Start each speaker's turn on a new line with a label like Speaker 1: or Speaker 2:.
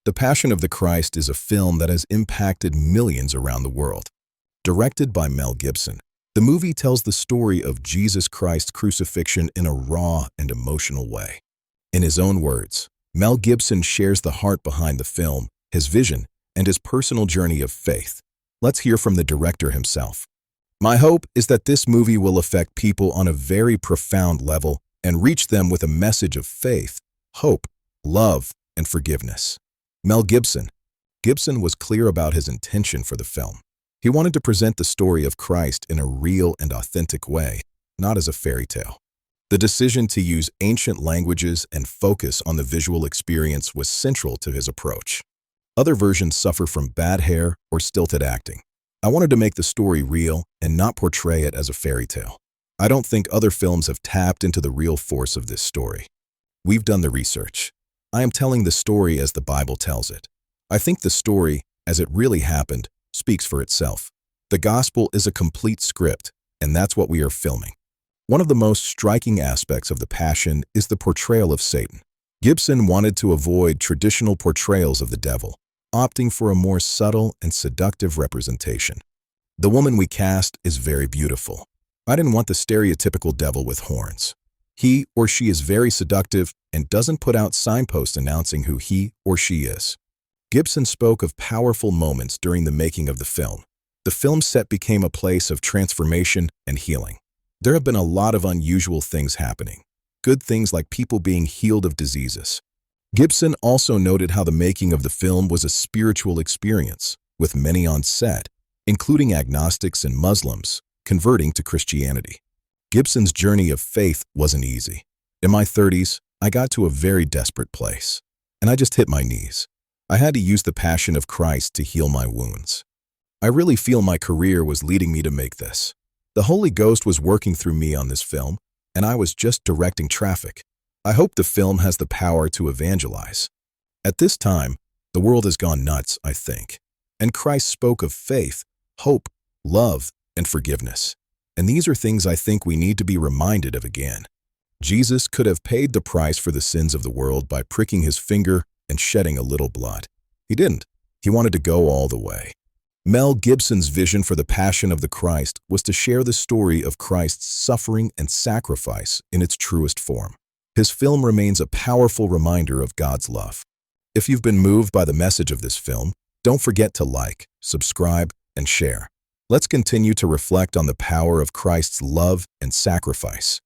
Speaker 1: The Passion of the Christ is a film that has impacted millions around the world. Directed by Mel Gibson, the movie tells the story of Jesus Christ's crucifixion in a raw and emotional way. In his own words, Mel Gibson shares the heart behind the film, his vision, and his personal journey of faith. Let's hear from the director himself. My hope is that this movie will affect people on a very profound level and reach them with a message of faith, hope, love, and forgiveness. Mel Gibson. Gibson was clear about his intention for the film. He wanted to present the story of Christ in a real and authentic way, not as a fairy tale. The decision to use ancient languages and focus on the visual experience was central to his approach. Other versions suffer from bad hair or stilted acting. I wanted to make the story real and not portray it as a fairy tale. I don't think other films have tapped into the real force of this story. We've done the research. I am telling the story as the Bible tells it. I think the story, as it really happened, speaks for itself. The gospel is a complete script, and that's what we are filming. One of the most striking aspects of the Passion is the portrayal of Satan. Gibson wanted to avoid traditional portrayals of the devil, opting for a more subtle and seductive representation. The woman we cast is very beautiful. I didn't want the stereotypical devil with horns. He or she is very seductive and doesn't put out signposts announcing who he or she is. Gibson spoke of powerful moments during the making of the film. The film set became a place of transformation and healing. There have been a lot of unusual things happening. Good things like people being healed of diseases. Gibson also noted how the making of the film was a spiritual experience, with many on set, including agnostics and Muslims, converting to Christianity. Gibson's journey of faith wasn't easy. In my 30s, I got to a very desperate place, and I just hit my knees. I had to use the passion of Christ to heal my wounds. I really feel my career was leading me to make this. The Holy Ghost was working through me on this film, and I was just directing traffic. I hope the film has the power to evangelize. At this time, the world has gone nuts, I think. And Christ spoke of faith, hope, love, and forgiveness. And these are things I think we need to be reminded of again. Jesus could have paid the price for the sins of the world by pricking his finger and shedding a little blood. He didn't. He wanted to go all the way. Mel Gibson's vision for the Passion of the Christ was to share the story of Christ's suffering and sacrifice in its truest form. His film remains a powerful reminder of God's love. If you've been moved by the message of this film, don't forget to like, subscribe, and share. Let's continue to reflect on the power of Christ's love and sacrifice.